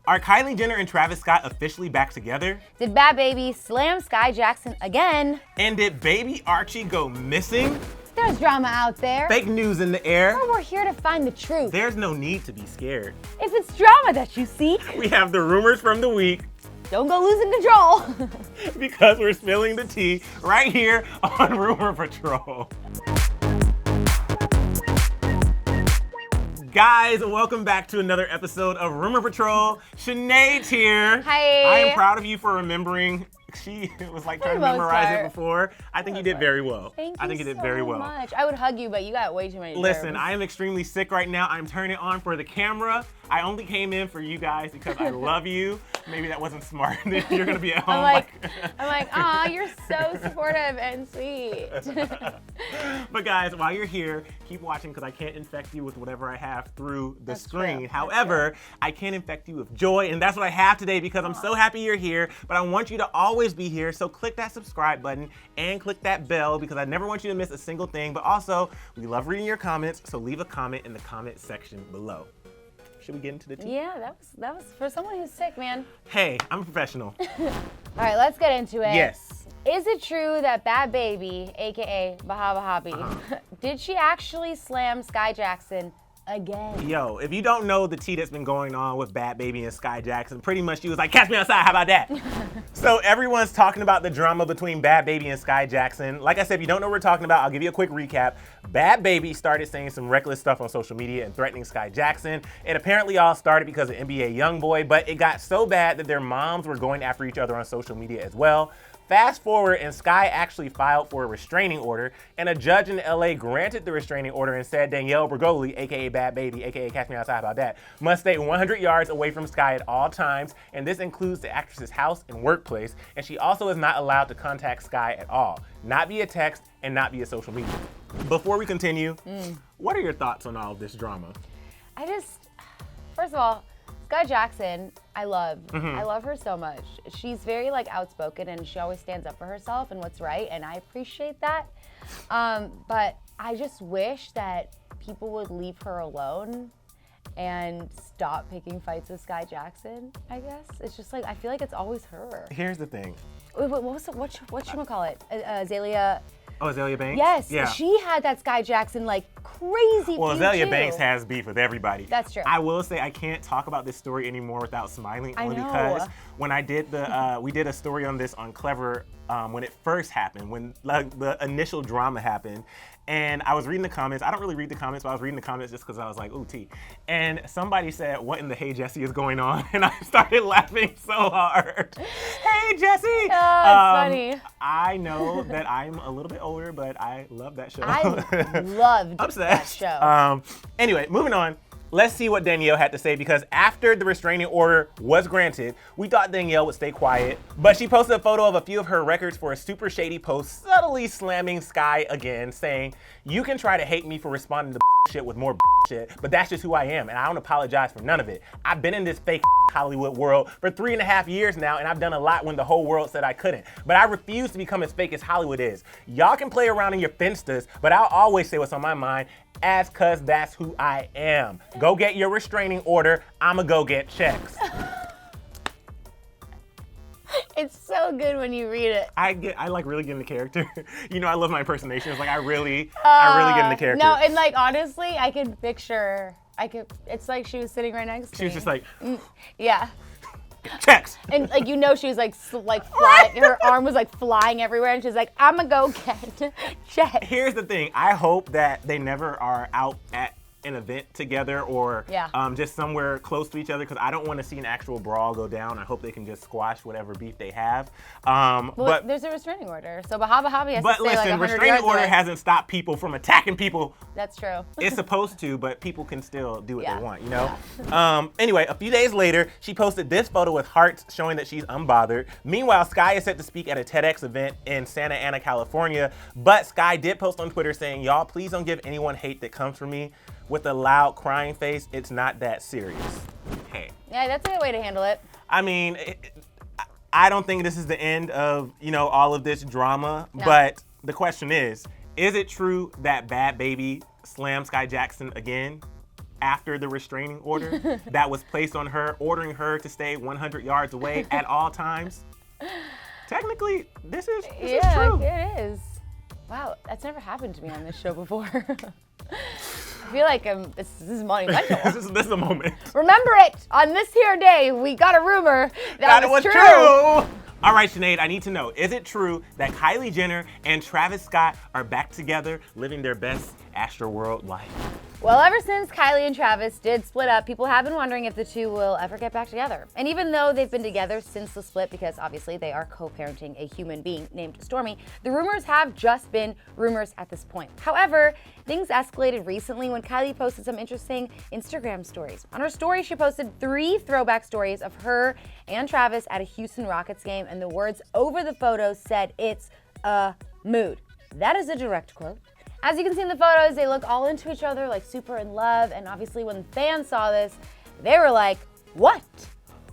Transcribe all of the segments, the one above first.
Are Kylie Jenner and Travis Scott officially back together? Did Bhad Bhabie slam Skai Jackson again? And did baby Archie go missing? There's drama out there. Fake news in the air. But we're here to find the truth. There's no need to be scared. If it's drama that you seek, We have the rumors from the week don't go losing control. because we're spilling the tea right here on Rumor Patrol. Guys, welcome back to another episode of Rumor Patrol. Sinead's here. Hi. I am proud of you for remembering. She was like trying to memorize it before. I think you did very well. Thank you did so very well. much. I would hug you, but you got way too many Listen, germs. I am extremely sick right now. I'm turning it on for the camera. I only came in for you guys because I love you. Maybe that wasn't smart. You're gonna be at home. I'm like, aw, you're so supportive and sweet. But guys, while you're here, keep watching because I can't infect you with whatever I have through the screen. True. However, I can infect you with joy, and that's what I have today because I'm so happy you're here. But I want you to always be here, so click that subscribe button and click that bell because I never want you to miss a single thing. But also, we love reading your comments, so leave a comment in the comment section below. Should we get into the tea? Yeah, that was for someone who's sick, man. Hey, I'm a professional. All right, let's get into it. Yes. Is it true that Bhad Bhabie, aka Bhad Bhabie, did she actually slam Skai Jackson again? Yo, if you don't know the tea that's been going on with Bhad Bhabie and Skai Jackson, pretty much she was like, catch me outside, how about that? So everyone's talking about the drama between Bhad Bhabie and Skai Jackson. Like I said, if you don't know what we're talking about, I'll give you a quick recap. Bhad Bhabie started saying some reckless stuff on social media and threatening Skai Jackson. It apparently all started because of NBA YoungBoy, but it got so bad that their moms were going after each other on social media as well. Fast forward, and Skai actually filed for a restraining order, and a judge in LA granted the restraining order and said Danielle Bregoli, aka Bhad Bhabie, aka Catch Me Outside About That, must stay 100 yards away from Skai at all times, and this includes the actress's house and workplace, and she also is not allowed to contact Skai at all, not via text and not via social media. Before we continue, what are your thoughts on all of this drama? First of all, Skai Jackson, I love her so much. She's very outspoken and she always stands up for herself and what's right, and I appreciate that. But I just wish that people would leave her alone and stop picking fights with Skai Jackson, I guess. It's just I feel like it's always her. Here's the thing. Whatchamacallit? Azalea. Oh, Azalea Banks? Yes, Yeah. she had that Skai Jackson crazy Well, feud Azalea too. Banks has beef with everybody. That's true. I will say I can't talk about this story anymore without smiling, I only know. because when I did the, we did a story on this on Clevver when it first happened, when the initial drama happened, and I was reading the comments. I don't really read the comments, but I was reading the comments just because I was like, ooh, tea. And somebody said, what in the hey, Jesse is going on? And I started laughing so hard. Hey, Jesse! Oh, it's funny. I know that I'm a little bit older, but I love that show. I loved that show. Anyway, moving on. Let's see what Danielle had to say because after the restraining order was granted, we thought Danielle would stay quiet, but she posted a photo of a few of her records for a super shady post, subtly slamming Skai again, saying, you can try to hate me for responding to shit with more shit, but that's just who I am, and I don't apologize for none of it. I've been in this fake Hollywood world for 3.5 years now, and I've done a lot when the whole world said I couldn't. But I refuse to become as fake as Hollywood is. Y'all can play around in your finstas, but I'll always say what's on my mind, as cuz that's who I am. Go get your restraining order, I'ma go get checks. It's so good when you read it. I really get in the character. You know, I love my impersonations. I really get in the character. No, and honestly, I could picture, it's like she was sitting right next to me. She was just like, yeah. Checks. And she was flying, her arm was flying everywhere, and she's like, I'ma go get checks. Here's the thing. I hope that they never are out at an event together or just somewhere close to each other because I don't want to see an actual brawl go down. I hope they can just squash whatever beef they have. But there's a restraining order, so Bhad Bhabie has to stay listen, 100 restraining yards order away. hasn't stopped people from attacking people. That's true. It's supposed to, but people can still do what they want, you know? Yeah. Anyway, a few days later, she posted this photo with hearts showing that she's unbothered. Meanwhile, Skai is set to speak at a TEDx event in Santa Ana, California, but Skai did post on Twitter saying, y'all, please don't give anyone hate that comes from me. With a loud crying face, it's not that serious. Hey. Yeah, that's a good way to handle it. I mean, I don't think this is the end of, all of this drama, No. but the question is it true that Bhad Bhabie slammed Skai Jackson again after the restraining order that was placed on her, ordering her to stay 100 yards away at all times. Technically, this is true. It is. Wow, that's never happened to me on this show before. I feel like this is monumental. this is a moment. Remember it, on this here day, we got a rumor that it was true. All right, Sinead, I need to know, is it true that Kylie Jenner and Travis Scott are back together, living their best Astroworld life? Well, ever since Kylie and Travis did split up, people have been wondering if the two will ever get back together. And even though they've been together since the split, because obviously they are co-parenting a human being named Stormi, the rumors have just been rumors at this point. However, things escalated recently when Kylie posted some interesting Instagram stories. On her story, she posted 3 throwback stories of her and Travis at a Houston Rockets game, and the words over the photos said, "It's a mood." That is a direct quote. As you can see in the photos, they look all into each other, like super in love. And obviously when fans saw this, they were like, what?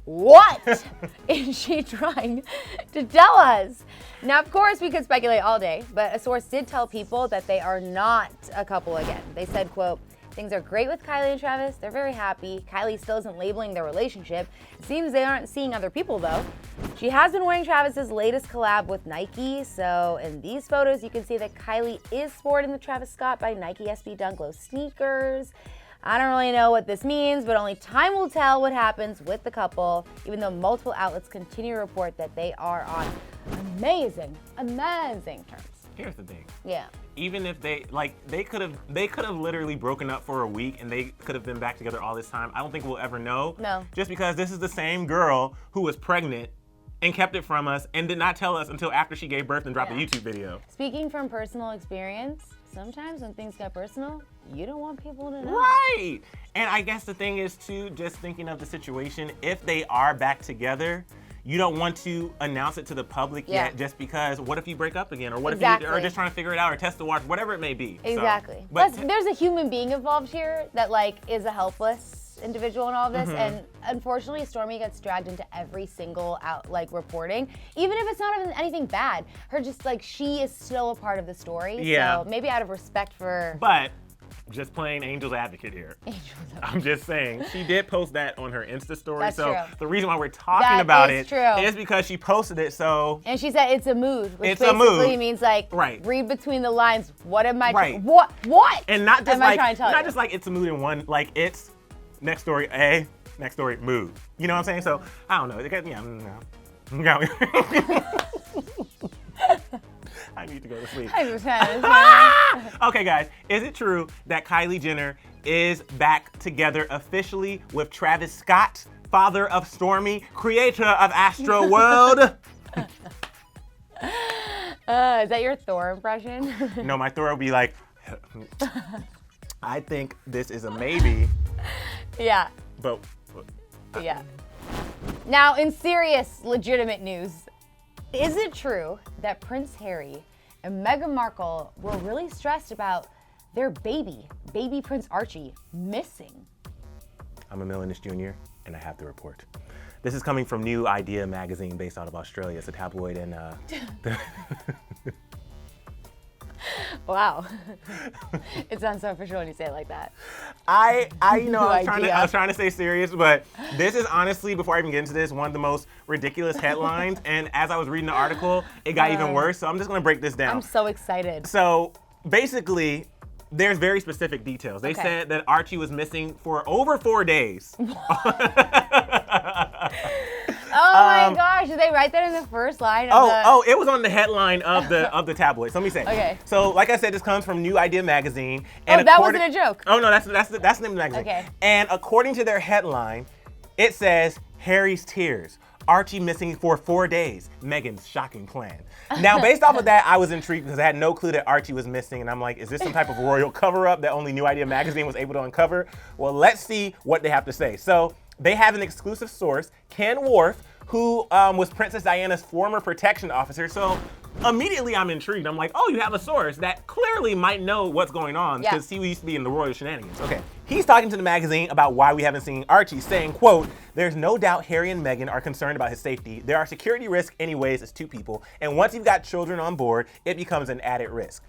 What is she trying to tell us? Now, of course, we could speculate all day, but a source did tell people that they are not a couple again. They said, quote, "Things are great with Kylie and Travis. They're very happy. Kylie still isn't labeling their relationship. It seems they aren't seeing other people, though." She has been wearing Travis's latest collab with Nike. So in these photos, you can see that Kylie is sporting the Travis Scott by Nike SB Dunk Low sneakers. I don't really know what this means, but only time will tell what happens with the couple, even though multiple outlets continue to report that they are on amazing terms. Here's the thing. Yeah. Even if they could have literally broken up for a week and they could have been back together all this time. I don't think we'll ever know. No. Just because this is the same girl who was pregnant and kept it from us and did not tell us until after she gave birth and dropped a YouTube video. Speaking from personal experience, sometimes when things get personal, you don't want people to know. Right. And I guess the thing is too, just thinking of the situation, if they are back together, you don't want to announce it to the public yet, just because what if you break up again? Or what if you are just trying to figure it out or test the waters, whatever it may be. Exactly. So, Plus, there's a human being involved here that is a helpless individual in all of this, and unfortunately Stormi gets dragged into every single reporting, even if it's not even anything bad. Her she is still a part of the story. Yeah. So maybe out of respect for. But just playing angel's advocate here. I'm just saying, she did post that on her Insta story. That's so true. the reason why we're talking about it true. is because she posted it. So. And she said it's a mood, which it's basically means read between the lines. What am I? What? And not just not just it's a mood in one. It's next story A, next story mood. You know what I'm saying? So I don't know. I need to go to sleep. Okay, guys, is it true that Kylie Jenner is back together officially with Travis Scott, father of Stormi, creator of Astroworld? Is that your Thor impression? No, my Thor will be like, I think this is a maybe. Yeah. But yeah. Now, in serious, legitimate news, is it true that Prince Harry and Meghan Markle were really stressed about their baby Prince Archie, missing? I'm Emile and Sinead, and I have the report. This is coming from New Idea magazine based out of Australia. It's a tabloid in Wow. It sounds so official when you say it like that. I was trying to stay serious, but this is honestly, before I even get into this, one of the most ridiculous headlines. And as I was reading the article, it got even worse. So I'm just gonna break this down. I'm so excited. So basically, there's very specific details. They said that Archie was missing for over 4 days. Oh my gosh, did they write that in the first line? It was on the headline of the tabloid. So let me say. Okay. So like I said, this comes from New Idea magazine. And that wasn't a joke. Oh no, that's the name of the magazine. Okay. And according to their headline, it says Harry's tears. Archie missing for 4 days. Meghan's shocking plan. Now, based off of that, I was intrigued because I had no clue that Archie was missing. And I'm like, is this some type of royal cover-up that only New Idea magazine was able to uncover? Well, let's see what they have to say. So they have an exclusive source, Ken Worth, who was Princess Diana's former protection officer. So immediately I'm intrigued. I'm like, oh, you have a source that clearly might know what's going on because he used to be in the royal shenanigans. Okay. He's talking to the magazine about why we haven't seen Archie, saying, quote, "There's no doubt Harry and Meghan are concerned about his safety. There are security risks anyways as two people, and once you've got children on board, it becomes an added risk."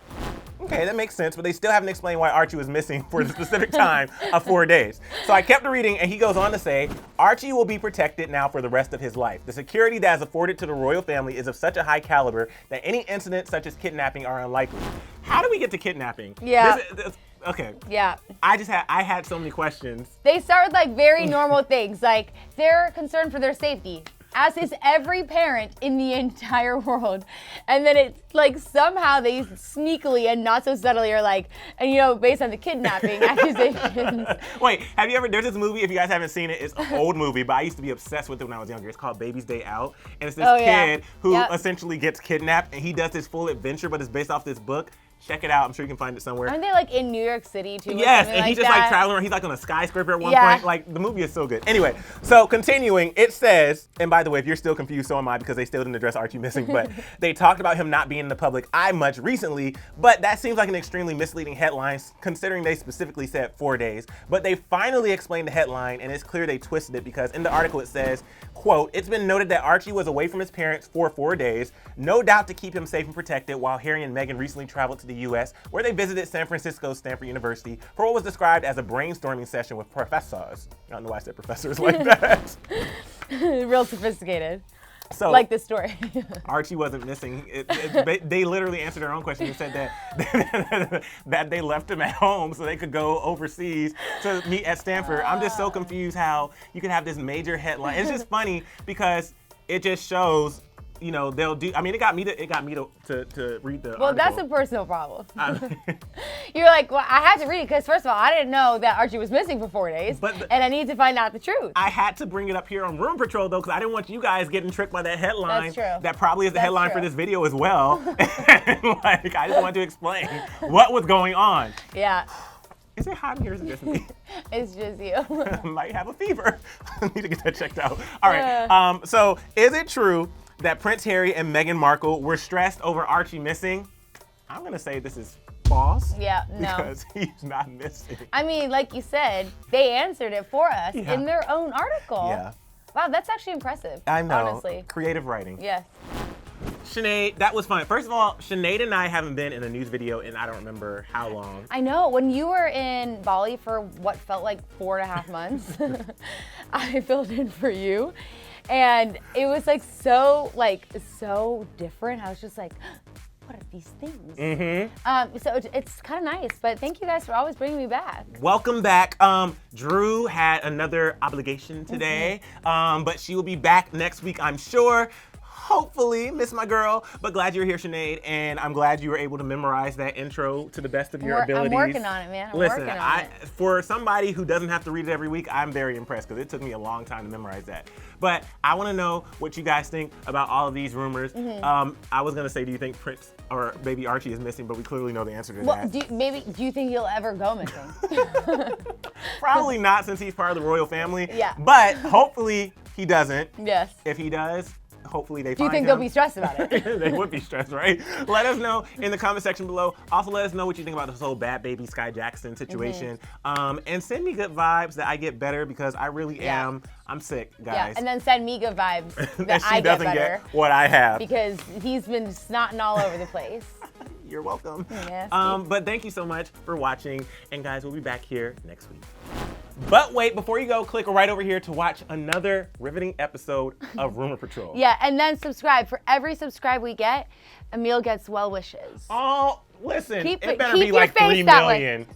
Okay, that makes sense, but they still haven't explained why Archie was missing for the specific time of 4 days. So I kept reading, and he goes on to say, Archie will be protected now for the rest of his life. The security that is afforded to the royal family is of such a high caliber that any incidents such as kidnapping are unlikely. How do we get to kidnapping? Yeah. Okay. Yeah. I had so many questions. They start with like very normal things, like they're concerned for their safety, as is every parent in the entire world. And then it's like somehow they sneakily and not so subtly are like, and you know, based on the kidnapping accusations. Wait, have you ever, there's this movie, if you guys haven't seen it, it's an old movie, but I used to be obsessed with it when I was younger. It's called Baby's Day Out. And it's this kid who essentially gets kidnapped and he does this full adventure, but it's based off this book. Check it out. I'm sure you can find it somewhere. Aren't they like in New York City too? Yes, and he's just like traveling around. He's like on a skyscraper at one point. Like the movie is so good. Anyway, so continuing, it says, and by the way, if you're still confused, so am I because they still didn't address Archie missing, but they talked about him not being in the public eye much recently, but that seems like an extremely misleading headline considering they specifically said 4 days. But they finally explained the headline and it's clear they twisted it because in the article it says, quote, "It's been noted that Archie was away from his parents for 4 days, no doubt to keep him safe and protected while Harry and Meghan recently traveled to the US where they visited San Francisco's Stanford University for what was described as a brainstorming session with professors." I don't know why I said professors like that. Real sophisticated. So, like this story. Archie wasn't missing. They literally answered their own question and said that that they left him at home so they could go overseas to meet at Stanford. I'm just so confused how you can have this major headline. It's just funny because it just shows, you know, they'll do. I mean, it got me to read the. Well, article. that's a personal problem. You're like, well, I had to read it because first of all, I didn't know that Archie was missing for 4 days, and I need to find out the truth. I had to bring it up here on Room Patrol though, because I didn't want you guys getting tricked by that headline. That's true. That probably is the headline for this video as well. Like, I just wanted to explain what was going on. Yeah. Is it hot in here? Or is it just me? It's just you. Might have a fever. Need to get that checked out. All right. So is it true that Prince Harry and Meghan Markle were stressed over Archie missing? I'm gonna say this is false. Yeah, no. Because he's not missing. I mean, like you said, they answered it for us in their own article. Yeah. Wow, that's actually impressive. I know. Honestly. Creative writing. Yes. Sinead, that was fun. First of all, Sinead and I haven't been in a news video in I don't remember how long. I know. When you were in Bali for what felt like 4.5 months, I filled in for you. And it was like so different. I was just like, what are these things? Mm-hmm. So it's kind of nice, but thank you guys for always bringing me back. Welcome back. Drew had another obligation today, but she will be back next week, I'm sure. Hopefully, miss my girl, but glad you're here, Sinead, and I'm glad you were able to memorize that intro to the best of your abilities. I'm working on it, man. Listen, working on it. For somebody who doesn't have to read it every week, I'm very impressed because it took me a long time to memorize that. But I want to know what you guys think about all of these rumors. I was gonna say, do you think Prince or baby Archie is missing? But we clearly know the answer to that. Do you think he'll ever go missing? Probably not, since he's part of the royal family. Yeah. But hopefully he doesn't. Yes. If he does, hopefully they find him. Do you think they'll be stressed about it? They would be stressed, right? Let us know in the comment section below. Also, let us know what you think about this whole Bhad Bhabie Skai Jackson situation. And send me good vibes that I get better because I really am. I'm sick, guys. Yeah, and then send me good vibes that she I get doesn't better. Get what I have. Because he's been snotting all over the place. You're welcome. Nasty. But thank you so much for watching. And guys, we'll be back here next week. But wait, before you go, click right over here to watch another riveting episode of Rumor Patrol. Yeah, and then subscribe. For every subscribe we get, Emile gets well wishes. Oh, listen, it better keep be like your face 3 that way. million.